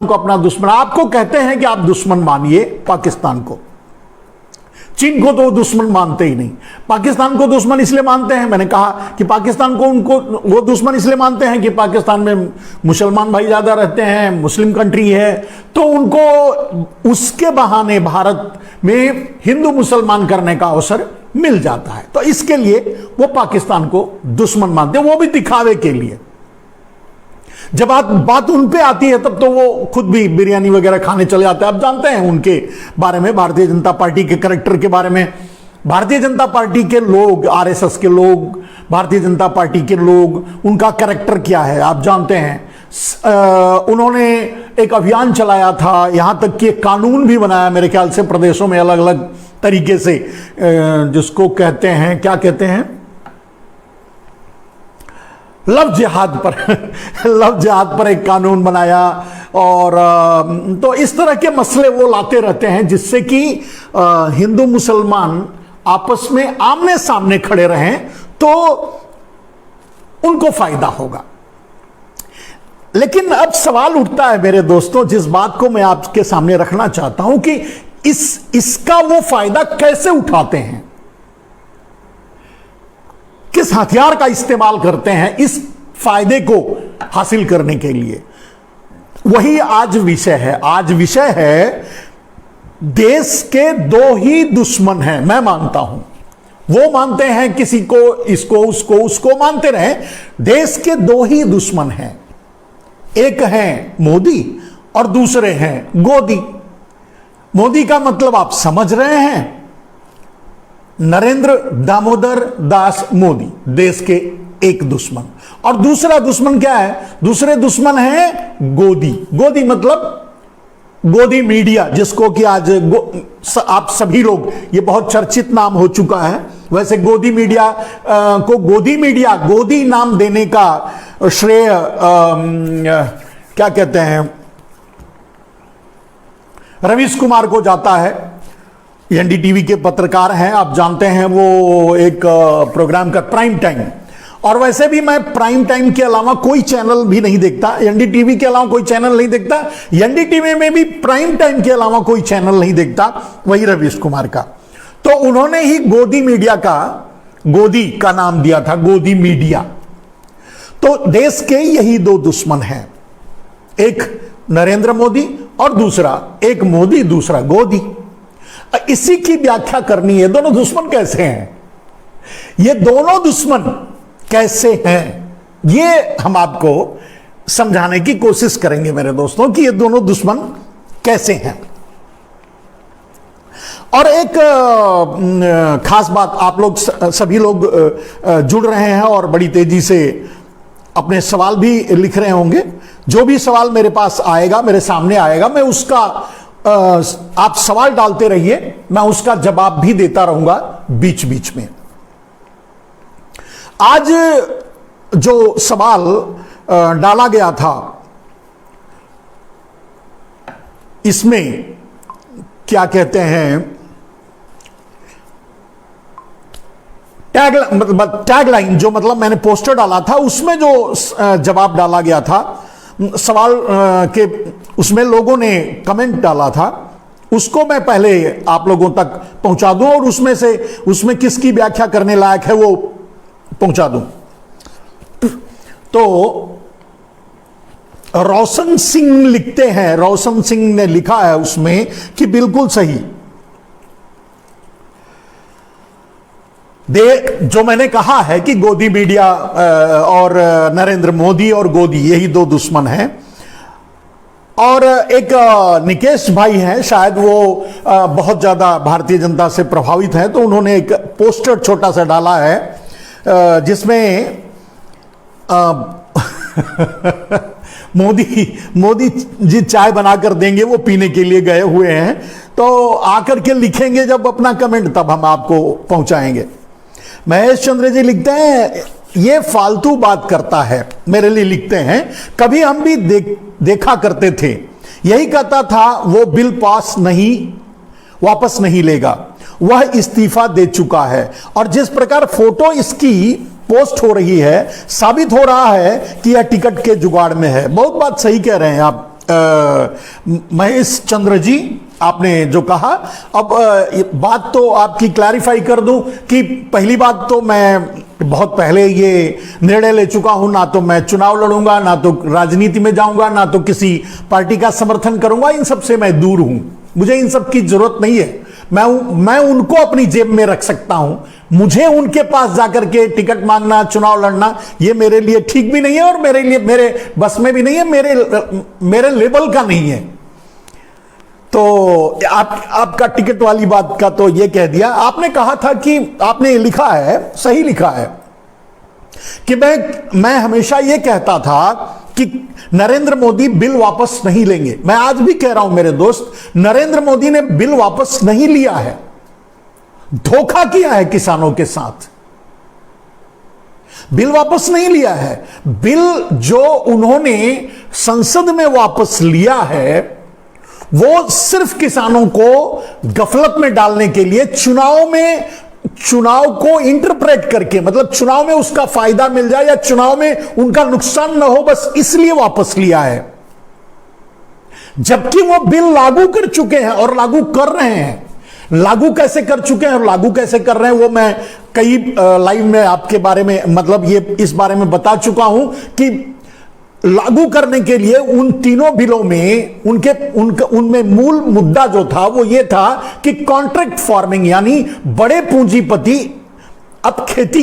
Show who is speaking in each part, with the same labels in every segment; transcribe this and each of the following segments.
Speaker 1: को अपना दुश्मन, आपको कहते हैं कि आप दुश्मन मानिए पाकिस्तान को, चीन को तो वो दुश्मन मानते ही नहीं, पाकिस्तान को दुश्मन इसलिए मानते हैं, मैंने कहा कि पाकिस्तान को उनको वो दुश्मन इसलिए मानते हैं कि पाकिस्तान में मुसलमान भाई ज्यादा रहते हैं, मुस्लिम कंट्री है, तो उनको उसके बहाने भारत में हिंदू मुसलमान करने का अवसर मिल जाता है, तो इसके लिए वो पाकिस्तान को दुश्मन मानते हैं, वो भी दिखावे के लिए। जब बात उन पे आती है तब तो वो खुद भी बिरयानी वगैरह खाने चले जाते हैं। आप जानते हैं उनके बारे में, भारतीय जनता पार्टी के करैक्टर के बारे में। भारतीय जनता पार्टी के लोग, आरएसएस के लोग, भारतीय जनता पार्टी के लोग, उनका करैक्टर क्या है आप जानते हैं। उन्होंने एक अभियान चलाया था, यहां तक कि एक कानून भी बनाया मेरे ख्याल से प्रदेशों में अलग अलग तरीके से, जिसको कहते हैं, क्या कहते हैं, लव जिहाद पर लव जिहाद पर एक कानून बनाया। और तो इस तरह के मसले वो लाते रहते हैं जिससे कि हिंदू मुसलमान आपस में आमने सामने खड़े रहें तो उनको फायदा होगा। लेकिन अब सवाल उठता है मेरे दोस्तों, जिस बात को मैं आपके सामने रखना चाहता हूं कि इसका वो फायदा कैसे उठाते हैं, किस हथियार का इस्तेमाल करते हैं इस फायदे को हासिल करने के लिए, वही आज विषय है। आज विषय है देश के दो ही दुश्मन हैं, मैं मानता हूं। वो मानते हैं किसी को, इसको उसको उसको मानते रहे, देश के दो ही दुश्मन हैं, एक है मोदी और दूसरे हैं गोदी। मोदी का मतलब आप समझ रहे हैं, नरेंद्र दामोदर दास मोदी, देश के एक दुश्मन। और दूसरा दुश्मन क्या है, दूसरे दुश्मन है गोदी। गोदी मतलब गोदी मीडिया, जिसको कि आज आप सभी लोग, ये बहुत चर्चित नाम हो चुका है। वैसे गोदी मीडिया को गोदी नाम देने का श्रेय क्या कहते हैं, रवीश कुमार को जाता है। एनडीटीवी के पत्रकार हैं, आप जानते हैं, वो एक प्रोग्राम का प्राइम टाइम, और वैसे भी मैं प्राइम टाइम के अलावा कोई चैनल भी नहीं देखता, एनडीटीवी के अलावा कोई चैनल नहीं देखता, एनडीटीवी में भी प्राइम टाइम के अलावा कोई चैनल नहीं देखता, वही रवीश कुमार का। तो उन्होंने ही गोदी मीडिया का, गोदी का नाम दिया था, गोदी मीडिया। तो देश के यही दो दुश्मन हैं, एक नरेंद्र मोदी और दूसरा, एक मोदी दूसरा गोदी। इसी की व्याख्या करनी है, दोनों दुश्मन कैसे हैं, ये दोनों दुश्मन कैसे हैं, ये हम आपको समझाने की कोशिश करेंगे मेरे दोस्तों कि ये दोनों दुश्मन कैसे हैं। और एक खास बात, आप लोग सभी लोग जुड़ रहे हैं और बड़ी तेजी से अपने सवाल भी लिख रहे होंगे। जो भी सवाल मेरे पास आएगा, मेरे सामने आएगा, मैं उसका आप सवाल डालते रहिए, मैं उसका जवाब भी देता रहूंगा बीच बीच में। आज जो सवाल डाला गया था, इसमें क्या कहते हैं, टैगलाइन जो मतलब मैंने पोस्टर डाला था, उसमें जो जवाब डाला गया था सवाल के, उसमें लोगों ने कमेंट डाला था, उसको मैं पहले आप लोगों तक पहुंचा दूं और उसमें किसकी व्याख्या करने लायक है वो पहुंचा दूं। तो रोशन सिंह लिखते हैं, रोशन सिंह ने लिखा है उसमें कि बिल्कुल सही, जो मैंने कहा है कि गोदी मीडिया और नरेंद्र मोदी और गोदी, यही दो दुश्मन हैं। और एक निकेश भाई हैं, शायद वो बहुत ज्यादा भारतीय जनता से प्रभावित हैं, तो उन्होंने एक पोस्टर छोटा सा डाला है जिसमें मोदी जी चाय बनाकर देंगे, वो पीने के लिए गए हुए हैं, तो आकर के लिखेंगे जब अपना कमेंट, तब हम आपको पहुंचाएंगे। महेश चंद्र जी लिखते हैं, ये फालतू बात करता है, मेरे लिए लिखते हैं, कभी हम भी देखा करते थे, यही कहता था वो बिल पास नहीं, वापस नहीं लेगा, वह इस्तीफा दे चुका है। और जिस प्रकार फोटो इसकी पोस्ट हो रही है, साबित हो रहा है कि यह टिकट के जुगाड़ में है। बहुत बात सही कह रहे हैं आप महेश चंद्र जी, आपने जो कहा, अब बात तो आपकी क्लैरिफाई कर दूं कि पहली बात तो मैं बहुत पहले ये निर्णय ले चुका हूं, ना तो मैं चुनाव लड़ूंगा, ना तो राजनीति में जाऊंगा, ना तो किसी पार्टी का समर्थन करूंगा। इन सब से मैं दूर हूं, मुझे इन सब की जरूरत नहीं है। मैं उनको अपनी जेब में रख सकता हूं, मुझे उनके पास जाकर के टिकट मांगना, चुनाव लड़ना, ये मेरे लिए ठीक भी नहीं है और मेरे बस में भी नहीं है, मेरे लेवल का नहीं है। तो आपका टिकट वाली बात का तो ये कह दिया। आपने कहा था कि आपने लिखा है, सही लिखा है, कि मैं हमेशा ये कहता था कि नरेंद्र मोदी बिल वापस नहीं लेंगे। मैं आज भी कह रहा हूं मेरे दोस्त, नरेंद्र मोदी ने बिल वापस नहीं लिया है, धोखा किया है किसानों के साथ। बिल वापस नहीं लिया है। बिल जो उन्होंने संसद में वापस लिया है वो सिर्फ किसानों को गफलत में डालने के लिए, चुनाव को इंटरप्रेट करके, मतलब चुनाव में उसका फायदा मिल जाए या चुनाव में उनका नुकसान ना हो, बस इसलिए वापस लिया है। जबकि वो बिल लागू कर चुके हैं और लागू कर रहे हैं। लागू कैसे कर चुके हैं और लागू कैसे कर रहे हैं वो मैं कई लाइव में आपके बारे में, मतलब ये इस बारे में बता चुका हूं कि लागू करने के लिए उन तीनों बिलों में उनमें मूल मुद्दा जो था वो ये था कि कॉन्ट्रैक्ट फार्मिंग, यानी बड़े पूंजीपति अब खेती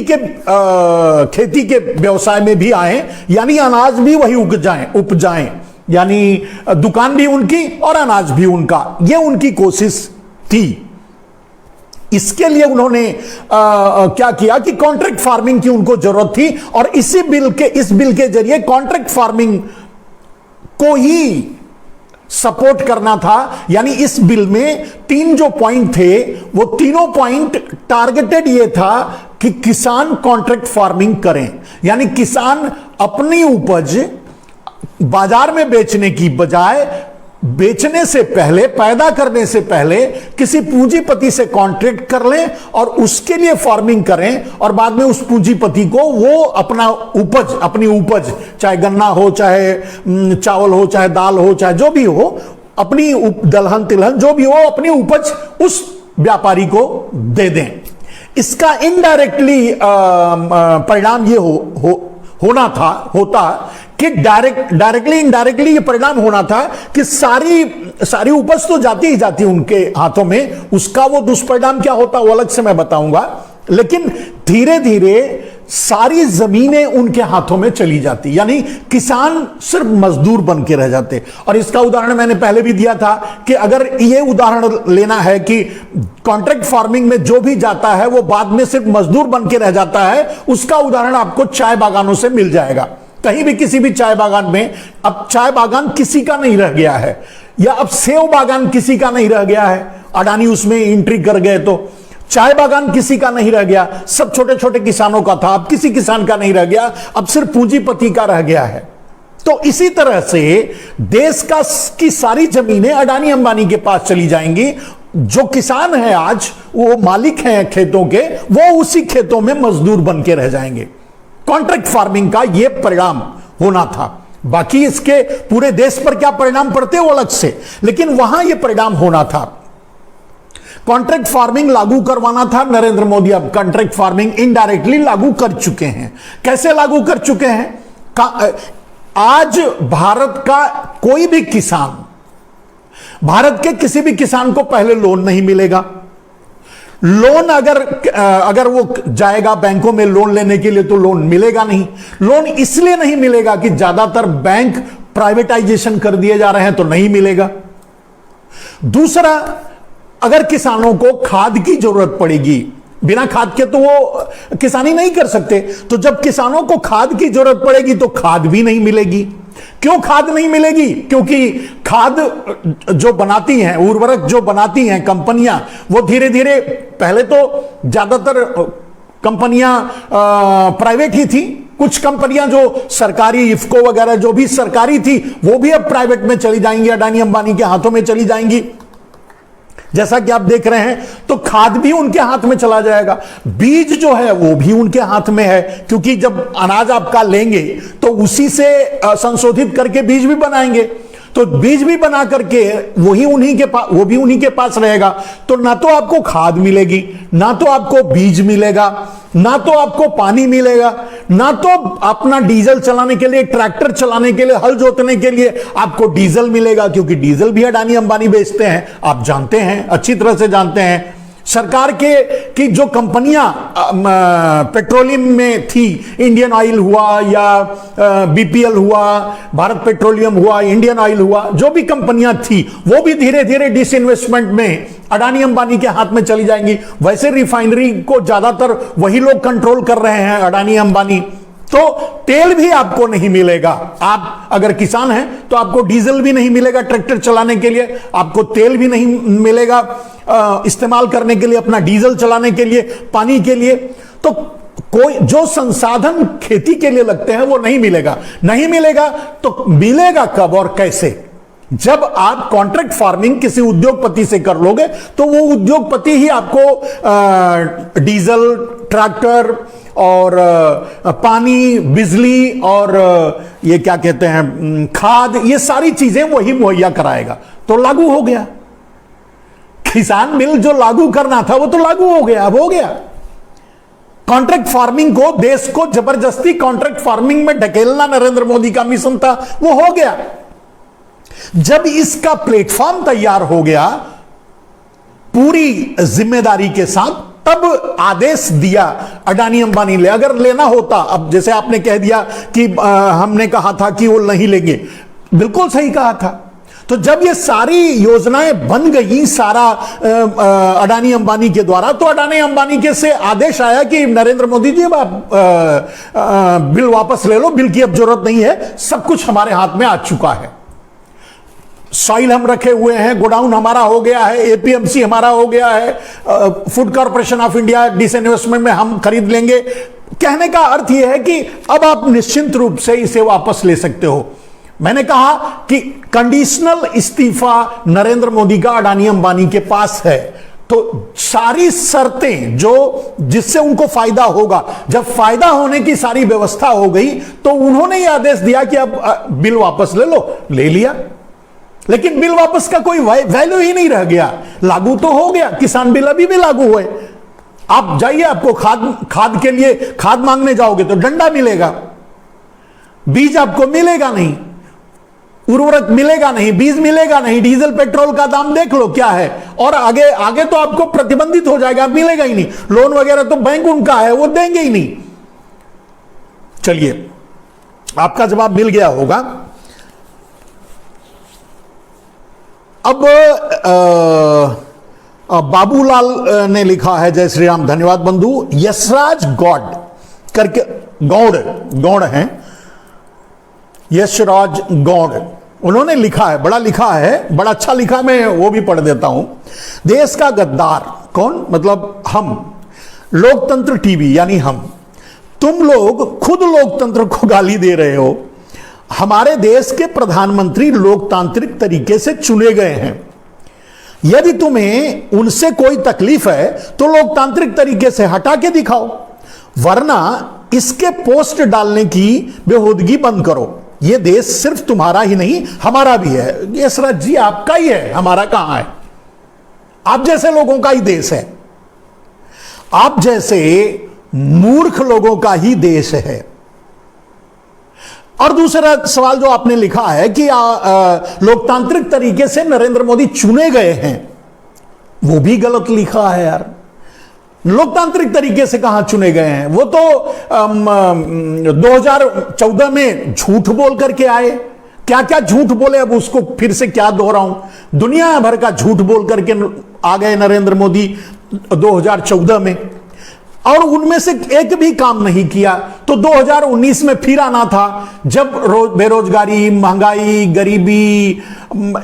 Speaker 1: के व्यवसाय में भी आए, यानी अनाज भी वही उपजाएं, यानी दुकान भी उनकी और अनाज भी उनका, ये उनकी कोशिश थी। इसके लिए उन्होंने क्या किया कि कॉन्ट्रैक्ट फार्मिंग की उनको जरूरत थी और इस बिल के जरिए कॉन्ट्रैक्ट फार्मिंग को ही सपोर्ट करना था। यानी इस बिल में 3 जो पॉइंट थे वो तीनों पॉइंट टारगेटेड ये था कि किसान कॉन्ट्रैक्ट फार्मिंग करें, यानी किसान अपनी उपज बाजार में बेचने की बजाय बेचने से पहले, पैदा करने से पहले किसी पूंजीपति से कॉन्ट्रैक्ट कर लें और उसके लिए फार्मिंग करें और बाद में उस पूंजीपति को वो अपनी उपज चाहे गन्ना हो, चाहे चावल हो, चाहे दाल हो, चाहे जो भी हो, अपनी दलहन तिलहन जो भी हो, अपनी उपज उस व्यापारी को दे दें। इसका इनडायरेक्टली परिणाम ये होता कि डायरेक्टली इनडायरेक्टली ये परिणाम होना था कि सारी उपज तो जाती ही जाती उनके हाथों में। उसका वो दुष्परिणाम क्या होता वो अलग से मैं बताऊंगा, लेकिन धीरे धीरे सारी जमीनें उनके हाथों में चली जाती, यानी किसान सिर्फ मजदूर बन के रह जाते। और इसका उदाहरण मैंने पहले भी दिया था कि अगर ये उदाहरण लेना है कि कॉन्ट्रैक्ट फार्मिंग में जो भी जाता है वो बाद में सिर्फ मजदूर बन के रह जाता है, उसका उदाहरण आपको चाय बागानों से मिल जाएगा। कहीं भी किसी भी चाय बागान में अब चाय बागान किसी का नहीं रह गया है, या अब सेव बागान किसी का नहीं रह गया है, अडानी उसमें एंट्री कर गए तो चाय बागान किसी का नहीं रह गया, सब छोटे छोटे किसानों का था, अब किसी किसान का नहीं रह गया, अब सिर्फ पूंजीपति का रह गया है। तो इसी तरह से देश की सारी जमीनें अडानी अंबानी के पास चली जाएंगी। जो किसान है आज, वो मालिक हैं खेतों के, वो उसी खेतों में मजदूर बन के रह जाएंगे। कॉन्ट्रैक्ट फार्मिंग का यह परिणाम होना था। बाकी इसके पूरे देश पर क्या परिणाम पड़ते वो अलग से, लेकिन वहां यह परिणाम होना था। कॉन्ट्रैक्ट फार्मिंग लागू करवाना था नरेंद्र मोदी। अब कॉन्ट्रैक्ट फार्मिंग इनडायरेक्टली लागू कर चुके हैं। कैसे लागू कर चुके हैं? आज भारत का कोई भी किसान, भारत के किसी भी किसान को पहले लोन नहीं मिलेगा। लोन अगर वो जाएगा बैंकों में लोन लेने के लिए तो लोन मिलेगा नहीं। लोन इसलिए नहीं मिलेगा कि ज्यादातर बैंक प्राइवेटाइजेशन कर दिए जा रहे हैं, तो नहीं मिलेगा। दूसरा, अगर किसानों को खाद की जरूरत पड़ेगी, बिना खाद के तो वो किसानी नहीं कर सकते, तो जब किसानों को खाद की जरूरत पड़ेगी तो खाद भी नहीं मिलेगी। क्यों खाद नहीं मिलेगी? क्योंकि खाद जो बनाती हैं, उर्वरक जो बनाती हैं कंपनियां, वो धीरे धीरे, पहले तो ज्यादातर कंपनियां प्राइवेट ही थी, कुछ कंपनियां जो सरकारी, इफ्को वगैरह जो भी सरकारी थी वो भी अब प्राइवेट में चली जाएंगी, अडानी अंबानी के हाथों में चली जाएंगी, जैसा कि आप देख रहे हैं। तो खाद भी उनके हाथ में चला जाएगा, बीज जो है वो भी उनके हाथ में है, क्योंकि जब अनाज आपका लेंगे तो उसी से संशोधित करके बीज भी बनाएंगे। तो बीज भी बना करके वही उन्हीं के पास, वो भी उन्हीं के पास रहेगा। तो ना तो आपको खाद मिलेगी, ना तो आपको बीज मिलेगा, ना तो आपको पानी मिलेगा, ना तो अपना डीजल चलाने के लिए, ट्रैक्टर चलाने के लिए, हल जोतने के लिए आपको डीजल मिलेगा, क्योंकि डीजल भी अडानी अंबानी बेचते हैं। आप जानते हैं, अच्छी तरह से जानते हैं। सरकार के की जो कंपनियां पेट्रोलियम में थी, इंडियन ऑयल हुआ या बीपीएल हुआ, भारत पेट्रोलियम हुआ, इंडियन ऑयल हुआ, जो भी कंपनियां थी वो भी धीरे धीरे डिसइन्वेस्टमेंट में अडानी अंबानी के हाथ में चली जाएंगी। वैसे रिफाइनरी को ज्यादातर वही लोग कंट्रोल कर रहे हैं, अडानी अंबानी। तो तेल भी आपको नहीं मिलेगा। आप अगर किसान हैं तो आपको डीजल भी नहीं मिलेगा ट्रैक्टर चलाने के लिए, आपको तेल भी नहीं मिलेगा इस्तेमाल करने के लिए, अपना डीजल चलाने के लिए, पानी के लिए। तो कोई जो संसाधन खेती के लिए लगते हैं वो नहीं मिलेगा। नहीं मिलेगा तो मिलेगा कब और कैसे? जब आप कॉन्ट्रैक्ट फार्मिंग किसी उद्योगपति से कर लोगे तो वो उद्योगपति ही आपको डीजल, ट्रैक्टर और पानी, बिजली और ये क्या कहते हैं, खाद, ये सारी चीजें वही मुहैया कराएगा। तो लागू हो गया। किसान बिल जो लागू करना था वो तो लागू हो गया, अब हो गया। कॉन्ट्रैक्ट फार्मिंग को, देश को जबरदस्ती कॉन्ट्रैक्ट फार्मिंग में ढकेलना नरेंद्र मोदी का मिशन था, वो हो गया। जब इसका प्लेटफॉर्म तैयार हो गया पूरी जिम्मेदारी के साथ, तब आदेश दिया अडानी अंबानी ले। अगर लेना होता, अब जैसे आपने कह दिया कि हमने कहा था कि वो नहीं लेंगे, बिल्कुल सही कहा था। तो जब ये सारी योजनाएं बन गई सारा अडानी अंबानी के द्वारा, तो अडानी अंबानी के से आदेश आया कि नरेंद्र मोदी जी अब आप बिल वापस ले लो, बिल की अब जरूरत नहीं है, सब कुछ हमारे हाथ में आ चुका है। सॉइल हम रखे हुए हैं, गोडाउन हमारा हो गया है, एपीएमसी हमारा हो गया है, food corporation of India disinvestment में हम खरीद लेंगे। कहने का अर्थ यह है कि अब आप निश्चिंत रूप से इसे वापस ले सकते हो। मैंने कहा कि कंडीशनल इस्तीफा नरेंद्र मोदी का अडानी अंबानी के पास है। तो सारी शर्तें जो जिससे उनको फायदा होगा, जब फायदा होने की सारी व्यवस्था हो गई तो उन्होंने यह आदेश दिया कि अब बिल वापस ले लो। ले लिया, लेकिन बिल वापस का कोई वैल्यू ही नहीं रह गया। लागू तो हो गया, किसान बिल अभी भी लागू हुए। आप जाइए, आपको खाद के लिए खाद मांगने जाओगे तो डंडा मिलेगा, बीज आपको मिलेगा नहीं, उर्वरक मिलेगा नहीं, बीज मिलेगा नहीं, डीजल पेट्रोल का दाम देख लो क्या है। और आगे आगे तो आपको प्रतिबंधित हो जाएगा, मिलेगा ही नहीं। लोन वगैरह तो बैंक उनका है, वो देंगे ही नहीं। चलिए, आपका जवाब मिल गया होगा। अब बाबूलाल ने लिखा है, जय श्री राम, धन्यवाद बंधु। यशराज गौड़ करके, गौड़ हैं, यशराज गौड़, उन्होंने लिखा है, बड़ा लिखा है, बड़ा अच्छा लिखा, मैं वो भी पढ़ देता हूं। देश का गद्दार कौन? मतलब हम, लोकतंत्र टीवी यानी हम, तुम लोग खुद लोकतंत्र को गाली दे रहे हो। हमारे देश के प्रधानमंत्री लोकतांत्रिक तरीके से चुने गए हैं। यदि तुम्हें उनसे कोई तकलीफ है तो लोकतांत्रिक तरीके से हटा के दिखाओ, वरना इसके पोस्ट डालने की बेहूदगी बंद करो। यह देश सिर्फ तुम्हारा ही नहीं, हमारा भी है। यशराज जी, आपका ही है, हमारा कहां है? आप जैसे लोगों का ही देश है, आप जैसे मूर्ख लोगों का ही देश है। और दूसरा सवाल जो आपने लिखा है कि लोकतांत्रिक तरीके से नरेंद्र मोदी चुने गए हैं, वो भी गलत लिखा है यार। लोकतांत्रिक तरीके से कहां चुने गए हैं? वो तो 2014 में झूठ बोल करके आए। क्या क्या झूठ बोले, अब उसको फिर से क्या दोहराऊं। दुनिया भर का झूठ बोल करके आ गए नरेंद्र मोदी 2014 में, और उनमें से एक भी काम नहीं किया। तो 2019 में फिर आना था, जब बेरोजगारी, महंगाई, गरीबी,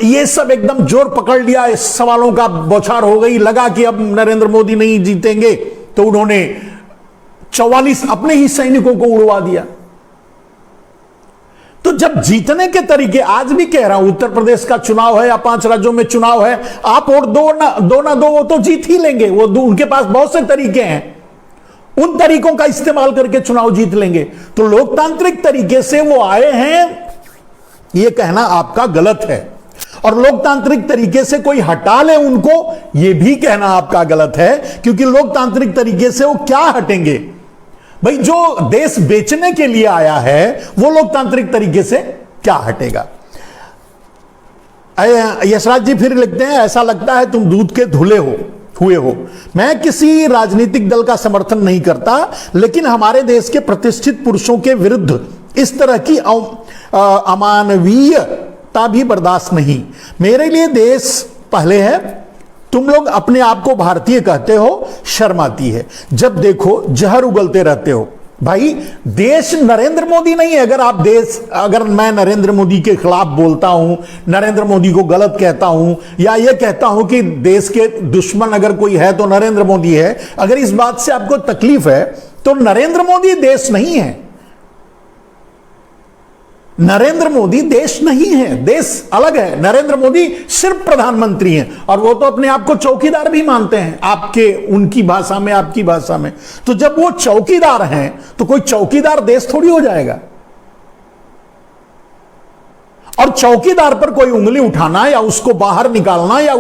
Speaker 1: ये सब एकदम जोर पकड़ लिया, इस सवालों का बौछार हो गई, लगा कि अब नरेंद्र मोदी नहीं जीतेंगे, तो उन्होंने 44 अपने ही सैनिकों को उड़वा दिया। तो जब जीतने के तरीके, आज भी कह रहा हूं, उत्तर प्रदेश का चुनाव है या 5 राज्यों में चुनाव है, आप वोट दो ना दो, वो तो जीत ही लेंगे। वो उनके पास बहुत से तरीके हैं, उन तरीकों का इस्तेमाल करके चुनाव जीत लेंगे। तो लोकतांत्रिक तरीके से वो आए हैं यह कहना आपका गलत है, और लोकतांत्रिक तरीके से कोई हटा ले उनको, यह भी कहना आपका गलत है, क्योंकि लोकतांत्रिक तरीके से वो क्या हटेंगे भाई? जो देश बेचने के लिए आया है वो लोकतांत्रिक तरीके से क्या हटेगा? यशराज जी फिर लिखते हैं, ऐसा लगता है तुम दूध के धुले हुए हो। मैं किसी राजनीतिक दल का समर्थन नहीं करता, लेकिन हमारे देश के प्रतिष्ठित पुरुषों के विरुद्ध इस तरह की अमानवीयता भी बर्दाश्त नहीं। मेरे लिए देश पहले है। तुम लोग अपने आप को भारतीय कहते हो, शर्म आती है। जब देखो जहर उगलते रहते हो। भाई देश नरेंद्र मोदी नहीं है। अगर मैं नरेंद्र मोदी के खिलाफ बोलता हूं, नरेंद्र मोदी को गलत कहता हूं, या यह कहता हूं कि देश के दुश्मन अगर कोई है तो नरेंद्र मोदी है, अगर इस बात से आपको तकलीफ है तो नरेंद्र मोदी देश नहीं है। नरेंद्र मोदी देश नहीं है, देश अलग है। नरेंद्र मोदी सिर्फ प्रधानमंत्री हैं, और वो तो अपने आप को चौकीदार भी मानते हैं, उनकी भाषा में, आपकी भाषा में। तो जब वो चौकीदार हैं तो कोई चौकीदार देश थोड़ी हो जाएगा। और चौकीदार पर कोई उंगली उठाना या उसको बाहर निकालना या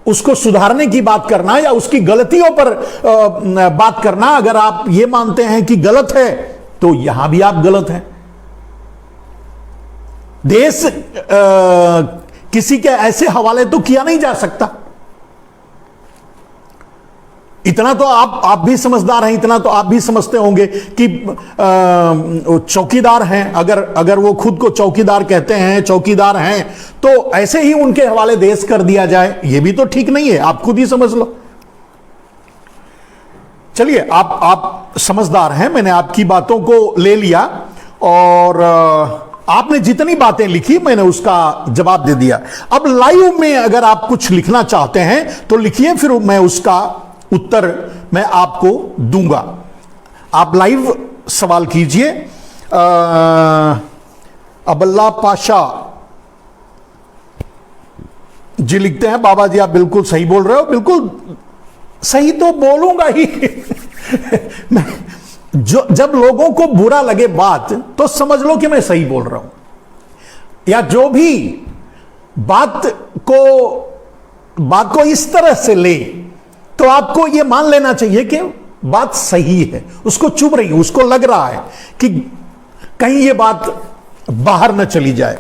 Speaker 1: उसको सुधारने की बात करना या उसकी गलतियों पर बात करना, अगर आप ये मानते हैं कि गलत है तो यहां भी आप गलत हैं। देश किसी के ऐसे हवाले तो किया नहीं जा सकता। इतना तो आप भी समझदार हैं, इतना तो आप भी समझते होंगे कि चौकीदार हैं। अगर वो खुद को चौकीदार कहते हैं, चौकीदार हैं, तो ऐसे ही उनके हवाले देश कर दिया जाए, ये भी तो ठीक नहीं है। आप खुद ही समझ लो। चलिए, आप समझदार हैं, मैंने आपकी बातों को ले लिया, और आपने जितनी बातें लिखी मैंने उसका जवाब दे दिया। अब लाइव में अगर आप कुछ लिखना चाहते हैं तो लिखिए, फिर मैं उसका उत्तर मैं आपको दूंगा। आप लाइव सवाल कीजिए। अब्दुल्ला पाशा जी लिखते हैं, बाबा जी आप बिल्कुल सही बोल रहे हो। बिल्कुल सही तो बोलूंगा ही। जब लोगों को बुरा लगे बात, तो समझ लो कि मैं सही बोल रहा हूं, या जो भी बात को इस तरह से ले तो आपको यह मान लेना चाहिए कि बात सही है। उसको चुभ रही है, उसको लग रहा है कि कहीं यह बात बाहर न चली जाए।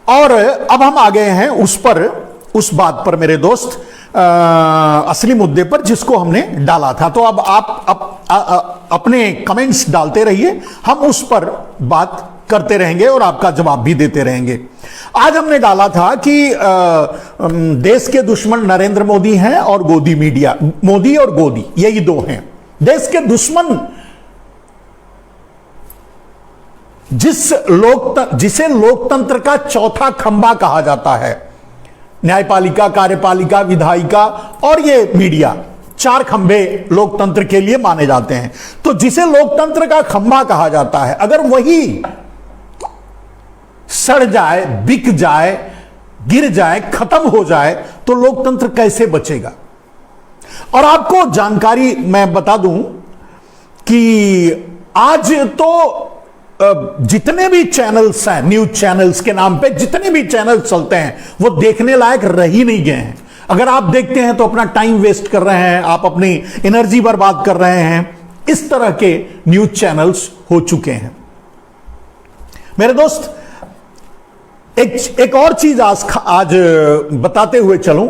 Speaker 1: और अब हम आ गए हैं उस बात पर मेरे दोस्त, असली मुद्दे पर जिसको हमने डाला था। तो अब आप अपने कमेंट्स डालते रहिए, हम उस पर बात करते रहेंगे और आपका जवाब भी देते रहेंगे। आज हमने डाला था कि देश के दुश्मन नरेंद्र मोदी हैं और मोदी और गोदी, यही दो हैं देश के दुश्मन। जिसे लोकतंत्र का चौथा खंबा कहा जाता है, न्यायपालिका, कार्यपालिका, विधायिका और ये मीडिया, 4 खंबे लोकतंत्र के लिए माने जाते हैं। तो जिसे लोकतंत्र का खंबा कहा जाता है, अगर वही सड़ जाए, बिक जाए, गिर जाए, खत्म हो जाए, तो लोकतंत्र कैसे बचेगा? और आपको जानकारी मैं बता दूं कि आज तो जितने भी चैनल्स हैं, न्यूज चैनल्स के नाम पे जितने भी चैनल चलते हैं, वो देखने लायक रह ही नहीं गए हैं। अगर आप देखते हैं तो अपना टाइम वेस्ट कर रहे हैं, आप अपनी एनर्जी बर्बाद कर रहे हैं। इस तरह के न्यूज चैनल्स हो चुके हैं। मेरे दोस्त, एक और चीज आज बताते हुए चलूं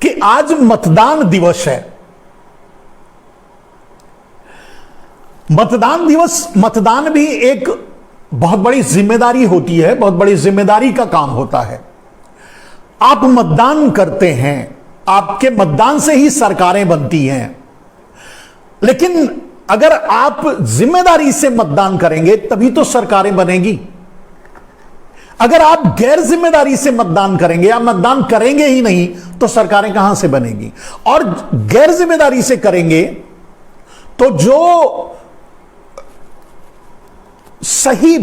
Speaker 1: कि आज मतदान दिवस है। मतदान दिवस, मतदान भी एक बहुत बड़ी जिम्मेदारी होती है, बहुत बड़ी जिम्मेदारी का काम होता है। आप मतदान करते हैं, आपके मतदान से ही सरकारें बनती हैं। लेकिन अगर आप जिम्मेदारी से मतदान करेंगे तभी तो सरकारें बनेगी। अगर आप गैर जिम्मेदारी से मतदान करेंगे या मतदान करेंगे ही नहीं तो सरकारें कहां से बनेगी? और गैर जिम्मेदारी से करेंगे तो जो सही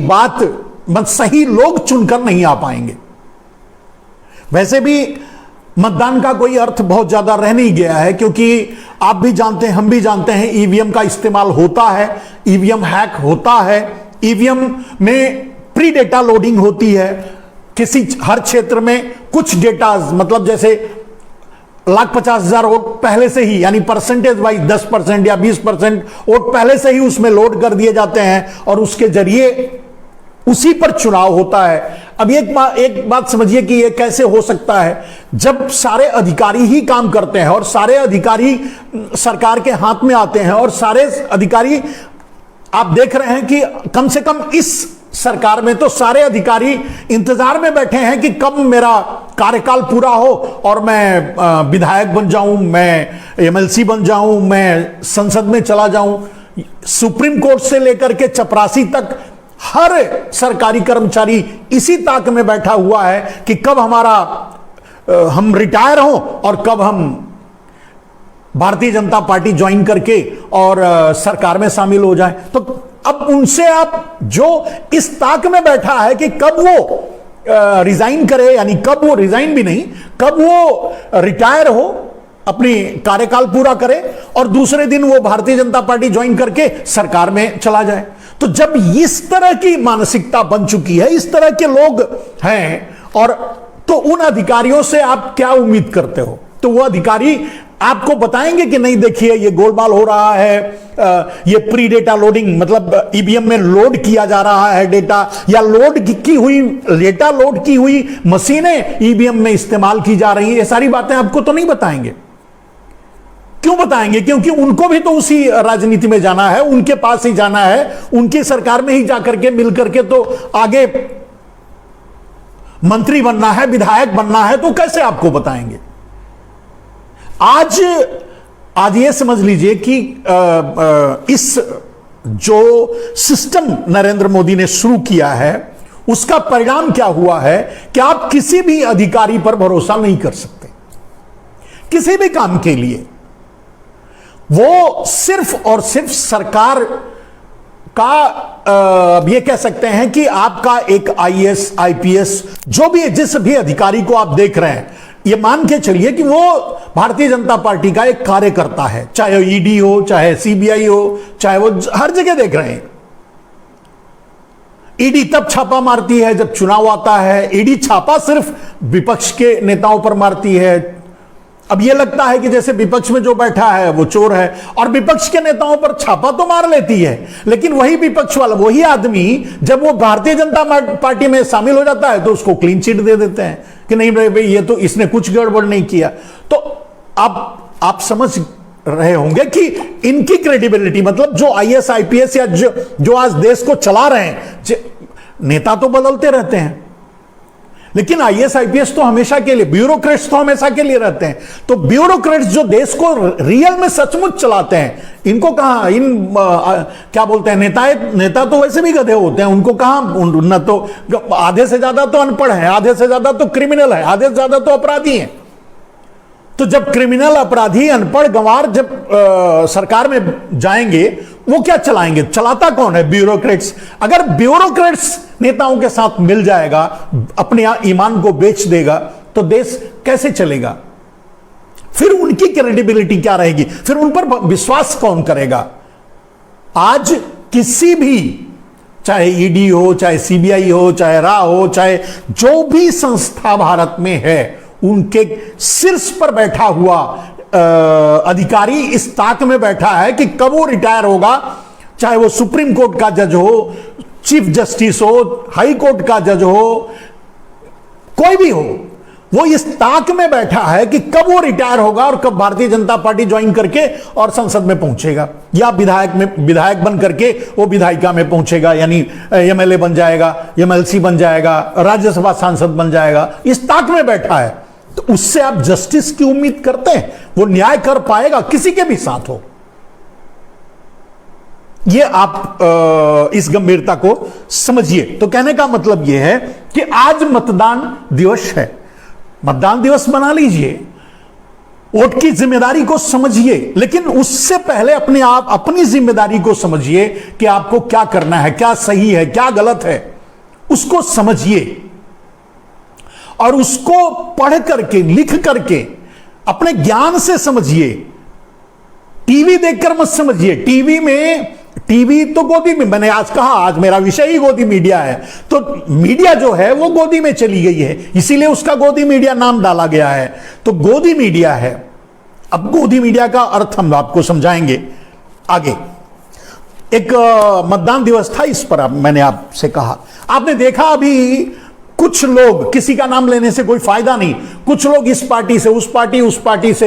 Speaker 1: सही लोग चुनकर नहीं आ पाएंगे। वैसे भी मतदान का कोई अर्थ बहुत ज्यादा रह नहीं गया है, क्योंकि आप भी जानते हैं, हम भी जानते हैं, ईवीएम का इस्तेमाल होता है, ईवीएम हैक होता है, ईवीएम में प्री डेटा लोडिंग होती है। हर क्षेत्र में कुछ डेटा, मतलब जैसे 1,50,000 वोट पहले से ही, यानी परसेंटेज वाइज 10% या 20% वोट पहले से ही उसमें लोड कर दिए जाते हैं और उसके जरिए उसी पर चुनाव होता है। अब एक बात समझिए कि यह कैसे हो सकता है, जब सारे अधिकारी ही काम करते हैं और सारे अधिकारी सरकार के हाथ में आते हैं और सारे अधिकारी, आप देख रहे हैं कि कम से कम इस सरकार में तो सारे अधिकारी इंतजार में बैठे हैं कि कब मेरा कार्यकाल पूरा हो और मैं विधायक बन जाऊं, मैं एमएलसी बन जाऊं, मैं संसद में चला जाऊं। सुप्रीम कोर्ट से लेकर के चपरासी तक हर सरकारी कर्मचारी इसी ताक में बैठा हुआ है कि कब हम रिटायर हों और कब हम भारतीय जनता पार्टी ज्वाइन करके और सरकार में शामिल हो जाएं। तो अब उनसे आप, जो इस ताक में बैठा है कि कब वो रिजाइन करे, यानी कब वो रिजाइन भी नहीं, कब वो रिटायर हो, अपनी कार्यकाल पूरा करे और दूसरे दिन वो भारतीय जनता पार्टी ज्वाइन करके सरकार में चला जाए। तो जब इस तरह की मानसिकता बन चुकी है, इस तरह के लोग हैं, और तो उन अधिकारियों से आप क्या उम्मीद करते हो? तो वो अधिकारी आपको बताएंगे कि नहीं, देखिए ये गोलमाल हो रहा है, ये प्री डेटा लोडिंग, मतलब ईवीएम में लोड किया जा रहा है डेटा, या डेटा लोड की हुई मशीनें ईवीएम में इस्तेमाल की जा रही है। ये सारी बातें आपको तो नहीं बताएंगे। क्यों बताएंगे? क्योंकि उनको भी तो उसी राजनीति में जाना है, उनके पास ही जाना है, उनकी सरकार में ही जाकर के मिल करके तो आगे मंत्री बनना है, विधायक बनना है, तो कैसे आपको बताएंगे? आज ये समझ लीजिए कि इस जो सिस्टम नरेंद्र मोदी ने शुरू किया है, उसका परिणाम क्या हुआ है कि आप किसी भी अधिकारी पर भरोसा नहीं कर सकते किसी भी काम के लिए। वो सिर्फ और सिर्फ सरकार का, ये कह सकते हैं कि आपका एक आईएएस, आईपीएस, जो भी, जिस भी अधिकारी को आप देख रहे हैं, ये मान के चलिए कि वो भारतीय जनता पार्टी का एक कार्यकर्ता है, चाहे ईडी हो, चाहे सीबीआई हो, चाहे वो हर जगह देख रहे हैं। ईडी तब छापा मारती है जब चुनाव आता है। ईडी छापा सिर्फ विपक्ष के नेताओं पर मारती है। अब यह लगता है कि जैसे विपक्ष में जो बैठा है वो चोर है, और विपक्ष के नेताओं पर छापा तो मार लेती है, लेकिन वही विपक्ष वाला, वही आदमी जब वो भारतीय जनता पार्टी में शामिल हो जाता है तो उसको क्लीन चिट दे देते हैं कि नहीं भाई, ये तो इसने कुछ गड़बड़ नहीं किया। तो आप समझ रहे होंगे कि इनकी क्रेडिबिलिटी, मतलब जो आईएएस, आईपीएस या जो आज देश को चला रहे हैं, नेता तो बदलते रहते हैं, लेकिन आईएएस, आईपीएस तो हमेशा के लिए, ब्यूरोक्रेट्स तो हमेशा के लिए रहते हैं। तो ब्यूरोक्रेट्स जो देश को रियल में सचमुच चलाते हैं, इनको कहां, क्या बोलते हैं, नेता तो वैसे भी गधे होते हैं, उनको कहां, न तो आधे से ज्यादा तो अनपढ़ है, आधे से ज्यादा तो क्रिमिनल है, आधे से ज्यादा तो अपराधी हैं। तो जब क्रिमिनल, अपराधी, अनपढ़, गंवार जब सरकार में जाएंगे, वो क्या चलाएंगे? चलाता कौन है? ब्यूरोक्रेट्स। अगर ब्यूरोक्रेट्स नेताओं के साथ मिल जाएगा, अपने ईमान को बेच देगा, तो देश कैसे चलेगा? फिर उनकी क्रेडिबिलिटी क्या रहेगी? फिर उन पर विश्वास कौन करेगा? आज किसी भी, चाहे ईडी हो, चाहे सीबीआई हो, चाहे रा हो, चाहे जो भी संस्था भारत में है, उनके शीर्ष पर बैठा हुआ अधिकारी इस ताक में बैठा है कि कब वो रिटायर होगा, चाहे वो सुप्रीम कोर्ट का जज हो, चीफ जस्टिस हो, हाई कोर्ट का जज हो, कोई भी हो, वो इस ताक में बैठा है कि कब वो रिटायर होगा और कब भारतीय जनता पार्टी ज्वाइन करके और संसद में पहुंचेगा, या विधायक बन करके वो विधायिका में पहुंचेगा, यानी एमएलए बन जाएगा, एमएलसी बन जाएगा, राज्यसभा सांसद बन जाएगा। इस ताक में बैठा है, तो उससे आप जस्टिस की उम्मीद करते हैं? वो न्याय कर पाएगा किसी के भी साथ हो? ये आप इस गंभीरता को समझिए। तो कहने का मतलब यह है कि आज मतदान दिवस है, मतदान दिवस बना लीजिए, वोट की जिम्मेदारी को समझिए, लेकिन उससे पहले अपनी जिम्मेदारी को समझिए कि आपको क्या करना है, क्या सही है, क्या गलत है, उसको समझिए। और उसको पढ़ करके, लिख करके, अपने ज्ञान से समझिए। टीवी देखकर मत समझिए। टीवी तो गोदी में, मैंने आज कहा, आज मेरा विषय ही गोदी मीडिया है, तो मीडिया जो है वो गोदी में चली गई है, इसीलिए उसका गोदी मीडिया नाम डाला गया है। तो गोदी मीडिया है। अब गोदी मीडिया का अर्थ हम आपको समझाएंगे आगे। एक मतदान दिवस था, इस पर मैंने आपसे कहा, आपने देखा अभी कुछ लोग, किसी का नाम लेने से कोई फायदा नहीं, कुछ लोग इस पार्टी से उस पार्टी, उस पार्टी से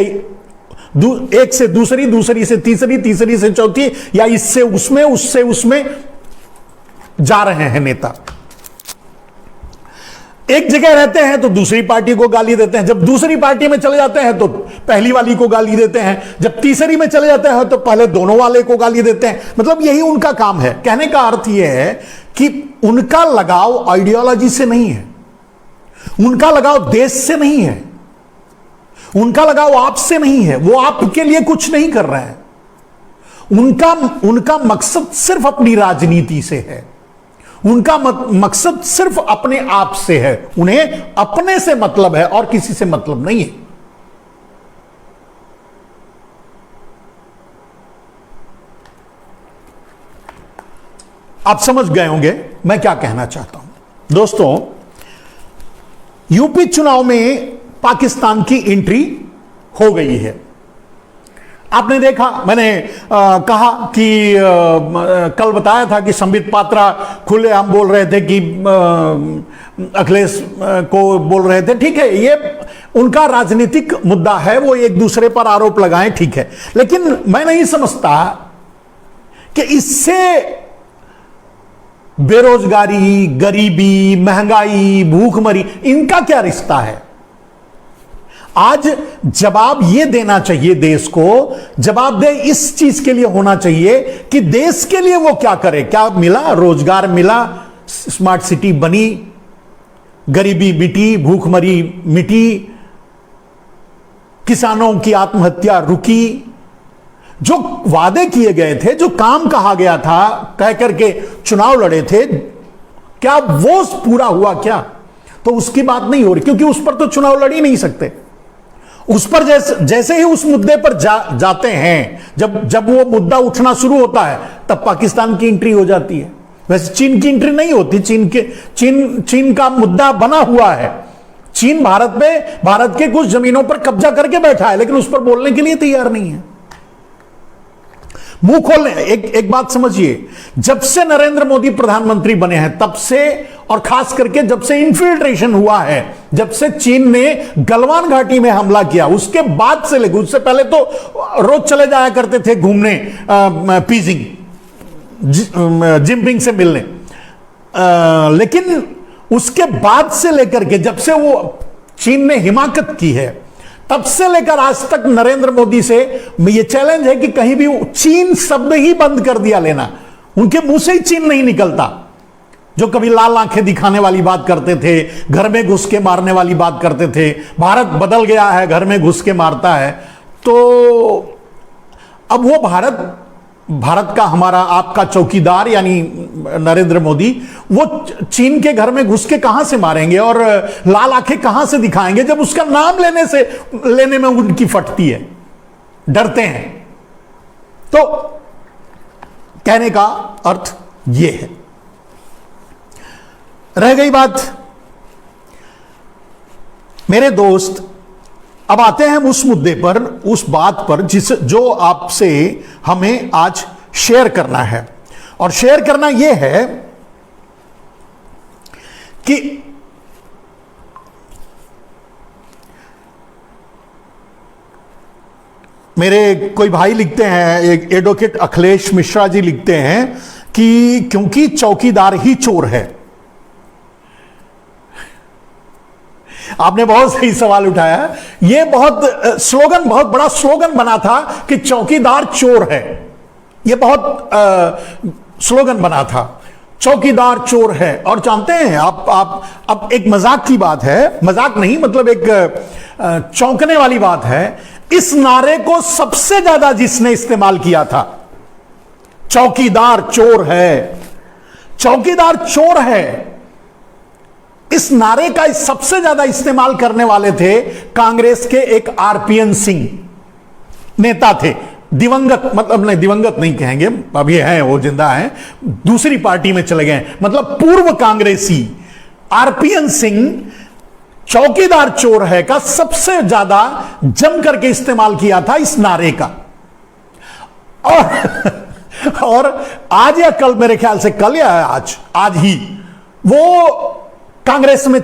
Speaker 1: एक से दूसरी, दूसरी से तीसरी, तीसरी से चौथी, या इससे उसमें, उससे उसमें जा रहे हैं नेता। एक जगह रहते हैं तो दूसरी पार्टी को गाली देते हैं, जब दूसरी पार्टी में चले जाते हैं तो पहली वाली को गाली देते हैं, जब तीसरी में चले जाते हैं तो पहले दोनों वाले को गाली देते हैं। मतलब यही उनका काम है। कहने का अर्थ यह है कि उनका लगाव आइडियोलॉजी से नहीं है, उनका लगाव देश से नहीं है, उनका लगाव आपसे नहीं है, वो आपके लिए कुछ नहीं कर रहे हैं। उनका मकसद सिर्फ अपनी राजनीति से है, उनका मकसद सिर्फ अपने आप से है, उन्हें अपने से मतलब है और किसी से मतलब नहीं है। आप समझ गए होंगे मैं क्या कहना चाहता हूं। दोस्तों, यूपी चुनाव में पाकिस्तान की एंट्री हो गई है। आपने देखा, मैंने कहा कि कल बताया था कि संबित पात्रा खुले हम बोल रहे थे कि अखिलेश को बोल रहे थे, ठीक है, ये उनका राजनीतिक मुद्दा है, वो एक दूसरे पर आरोप लगाएं, ठीक है, लेकिन मैं नहीं समझता कि इससे बेरोजगारी, गरीबी, महंगाई, भूखमरी, इनका क्या रिश्ता है। आज जवाब यह देना चाहिए, देश को जवाब दे इस चीज के लिए होना चाहिए कि देश के लिए वो क्या करे। क्या मिला? रोजगार मिला, स्मार्ट सिटी बनी, गरीबी मिटी, भूखमरी मिटी, किसानों की आत्महत्या रुकी, जो वादे किए गए थे, जो काम कहा गया था, कह करके चुनाव लड़े थे, क्या वो पूरा हुआ क्या? तो उसकी बात नहीं हो रही, क्योंकि उस पर तो चुनाव लड़ ही नहीं सकते। उस पर जैसे ही उस मुद्दे पर जाते हैं, जब वो मुद्दा उठना शुरू होता है, तब पाकिस्तान की एंट्री हो जाती है। वैसे चीन की एंट्री नहीं होती, चीन का मुद्दा बना हुआ है। चीन भारत के कुछ जमीनों पर कब्जा करके बैठा है, लेकिन उस पर बोलने के लिए तैयार नहीं है, मुंह खोलने। एक बात समझिए, जब से नरेंद्र मोदी प्रधानमंत्री बने हैं तब से, और खास करके जब से इन्फिल्ट्रेशन हुआ है, जब से चीन ने गलवान घाटी में हमला किया, उसके बाद से लेकर, उससे पहले तो रोज चले जाया करते थे घूमने पीजिंग, जिनपिंग से मिलने, लेकिन उसके बाद से लेकर के जब से वो चीन ने हिमाकत की है, तब से लेकर आज तक नरेंद्र मोदी से यह चैलेंज है कि कहीं भी चीन शब्द ही बंद कर दिया लेना। उनके मुंह से ही चीन नहीं निकलता। जो कभी लाल आंखें दिखाने वाली बात करते थे, घर में घुस के मारने वाली बात करते थे, भारत बदल गया है, घर में घुस के मारता है, तो अब वो भारत का, हमारा, आपका चौकीदार यानी नरेंद्र मोदी, वो चीन के घर में घुस के कहां से मारेंगे और लाल आंखें कहां से दिखाएंगे, जब उसका नाम लेने में उनकी फटती है, डरते हैं। तो कहने का अर्थ यह है। रह गई बात, मेरे दोस्त, अब आते हैं हम उस मुद्दे पर, उस बात पर जो आपसे हमें आज शेयर करना है। और शेयर करना यह है कि मेरे कोई भाई लिखते हैं, एक एडवोकेट अखिलेश मिश्रा जी लिखते हैं कि क्योंकि चौकीदार ही चोर है। आपने बहुत सही सवाल उठाया। यह बहुत बड़ा स्लोगन बना था कि चौकीदार चोर है। यह बहुत स्लोगन बना था, चौकीदार चोर है। और जानते हैं आप अब एक मजाक की बात है, मजाक नहीं, मतलब एक चौंकने वाली बात है। इस नारे को सबसे ज्यादा जिसने इस्तेमाल किया था, चौकीदार चोर है, चौकीदार चोर है, इस नारे का सबसे ज्यादा इस्तेमाल करने वाले थे कांग्रेस के एक आरपीएन सिंह नेता थे, दिवंगत, मतलब नहीं दिवंगत नहीं कहेंगे, अभी हैं, वो जिंदा हैं, दूसरी पार्टी में चले गए, मतलब पूर्व कांग्रेसी आरपीएन सिंह चौकीदार चोर है का सबसे ज्यादा जम करके इस्तेमाल किया था इस नारे का। और आज या कल, मेरे ख्याल से कल या आज ही वो कांग्रेस में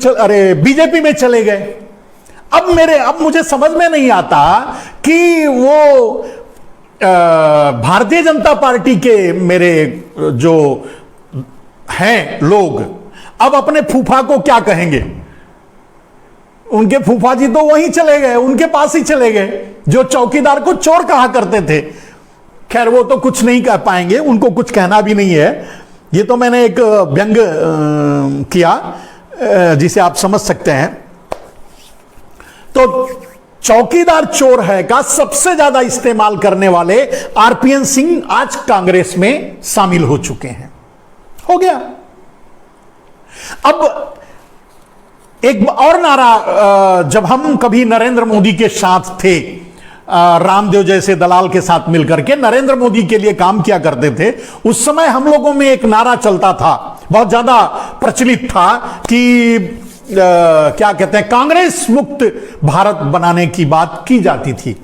Speaker 1: बीजेपी में चले गए। अब मुझे समझ में नहीं आता कि वो भारतीय जनता पार्टी के मेरे जो हैं लोग अब अपने फूफा को क्या कहेंगे। उनके फूफा जी तो वहीं चले गए, उनके पास ही चले गए, जो चौकीदार को चोर कहा करते थे। खैर वो तो कुछ नहीं कह पाएंगे, उनको कुछ कहना भी नहीं है। ये तो मैंने एक व्यंग किया जिसे आप समझ सकते हैं। तो चौकीदार चोर है का सबसे ज्यादा इस्तेमाल करने वाले आरपीएन सिंह आज कांग्रेस में शामिल हो चुके हैं। हो गया। अब एक और नारा, जब हम कभी नरेंद्र मोदी के साथ थे, रामदेव जैसे दलाल के साथ मिलकर के नरेंद्र मोदी के लिए काम किया करते थे, उस समय हम लोगों में एक नारा चलता था, बहुत ज्यादा प्रचलित था कि क्या कहते हैं, कांग्रेस मुक्त भारत बनाने की बात की जाती थी।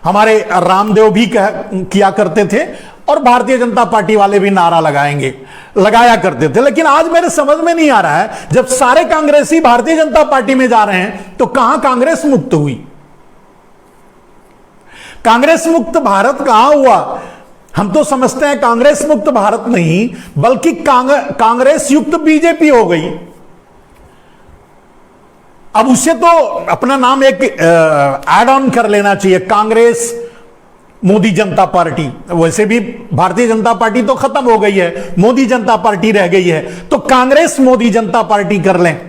Speaker 1: हमारे रामदेव भी किया करते थे और भारतीय जनता पार्टी वाले भी नारा लगाया करते थे। लेकिन आज मेरे समझ में नहीं आ रहा है, जब सारे कांग्रेसी भारतीय जनता पार्टी में जा रहे हैं तो कहां कांग्रेस मुक्त हुई? कांग्रेस मुक्त भारत कहां हुआ? हम तो समझते हैं कांग्रेस मुक्त भारत नहीं, बल्कि कांग्रेस युक्त बीजेपी हो गई। अब उसे तो अपना नाम एक ऐड ऑन कर लेना चाहिए, कांग्रेस मोदी जनता पार्टी। वैसे भी भारतीय जनता पार्टी तो खत्म हो गई है, मोदी जनता पार्टी रह गई है, तो कांग्रेस मोदी जनता पार्टी कर लें,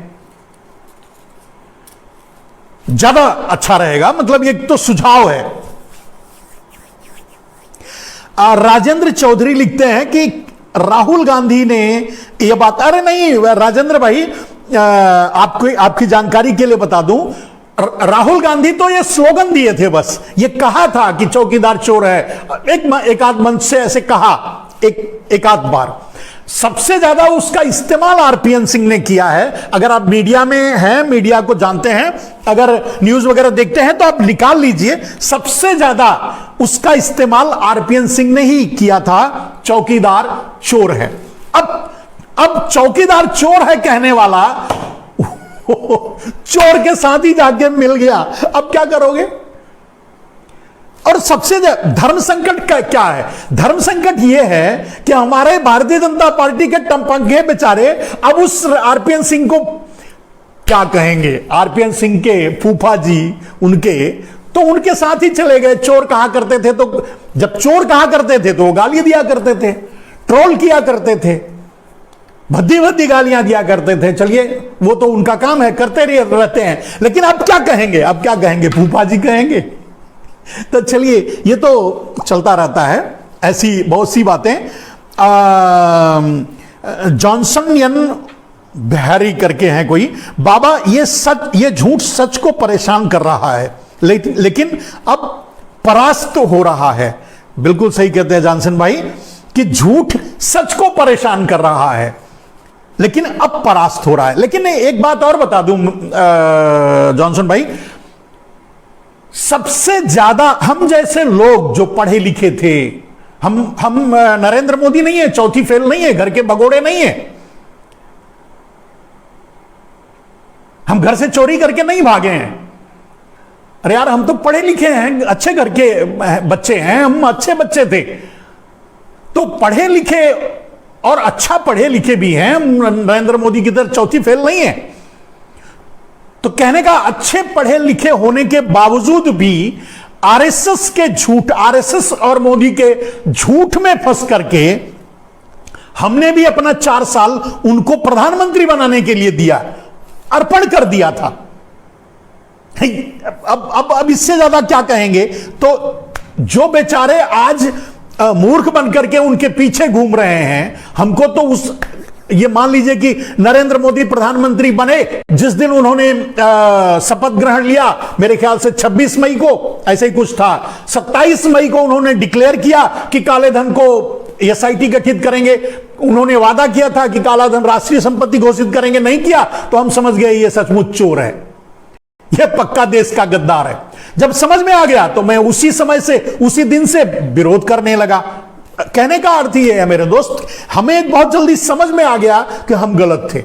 Speaker 1: ज्यादा अच्छा रहेगा। मतलब ये तो सुझाव है। राजेंद्र चौधरी लिखते हैं कि राहुल गांधी ने यह बात, अरे नहीं राजेंद्र भाई, आपकी जानकारी के लिए बता दूं, राहुल गांधी तो ये स्लोगन दिए थे, बस ये कहा था कि चौकीदार चोर है, एक आध मंच से ऐसे कहा, एक आध बार। सबसे ज्यादा उसका इस्तेमाल आरपीएन सिंह ने किया है। अगर आप मीडिया में हैं, मीडिया को जानते हैं, अगर न्यूज वगैरह देखते हैं तो आप निकाल लीजिए, सबसे ज्यादा उसका इस्तेमाल आरपीएन सिंह ने ही किया था, चौकीदार चोर है। अब चौकीदार चोर है कहने वाला चोर के साथ ही जाके मिल गया, अब क्या करोगे? और सबसे धर्म संकट का क्या है? धर्म संकट यह है कि हमारे भारतीय जनता पार्टी के टंपंगे बेचारे अब उस आरपीएन सिंह को क्या कहेंगे, आरपीएन सिंह के फूफा जी उनके साथ ही चले गए। चोर कहा करते थे, तो जब चोर कहा करते थे तो गाली दिया करते थे, ट्रोल किया करते थे, भद्दी गालियां दिया करते थे। चलिए वो तो उनका काम है, करते रहते हैं। लेकिन अब क्या कहेंगे? फूफा जी कहेंगे। तो चलिए, ये तो चलता रहता है, ऐसी बहुत सी बातें। जॉनसन बिहारी करके हैं कोई, बाबा ये झूठ सच को परेशान कर रहा है, लेकिन अब परास्त हो रहा है। बिल्कुल सही कहते हैं जॉनसन भाई कि झूठ सच को परेशान कर रहा है, लेकिन अब परास्त हो रहा है। लेकिन एक बात और बता दूं जॉनसन भाई, सबसे ज्यादा हम जैसे लोग जो पढ़े लिखे थे, हम नरेंद्र मोदी नहीं है, चौथी फेल नहीं है, घर के भगोड़े नहीं है, हम घर से चोरी करके नहीं भागे हैं। अरे यार, हम तो पढ़े लिखे हैं, अच्छे घर के बच्चे हैं, हम अच्छे बच्चे थे। तो पढ़े लिखे और अच्छा पढ़े लिखे भी हैं, नरेंद्र मोदी की तरह चौथी फेल नहीं है। तो कहने का, अच्छे पढ़े लिखे होने के बावजूद भी आरएसएस के झूठ, आरएसएस और मोदी के झूठ में फंस करके हमने भी अपना 4 साल उनको प्रधानमंत्री बनाने के लिए दिया, अर्पण कर दिया था। अब इससे ज्यादा क्या कहेंगे? तो जो बेचारे आज मूर्ख बनकर के उनके पीछे घूम रहे हैं, हमको तो ये मान लीजिए कि नरेंद्र मोदी प्रधानमंत्री बने जिस दिन उन्होंने शपथ ग्रहण लिया, मेरे ख्याल से 26 मई को ऐसे ही कुछ था, 27 मई को उन्होंने डिक्लेयर किया कि काले धन को एसआईटी गठित करेंगे। उन्होंने वादा किया था कि काला धन राष्ट्रीय संपत्ति घोषित करेंगे, नहीं किया तो हम समझ गए ये सचमुच चोर है, यह पक्का देश का गद्दार है। जब समझ में आ गया तो मैं उसी समय से, उसी दिन से विरोध करने लगा। कहने का अर्थ यह है मेरे दोस्त, हमें बहुत जल्दी समझ में आ गया कि हम गलत थे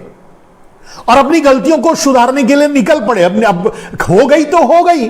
Speaker 1: और अपनी गलतियों को सुधारने के लिए निकल पड़े। अब हो गई तो हो गई।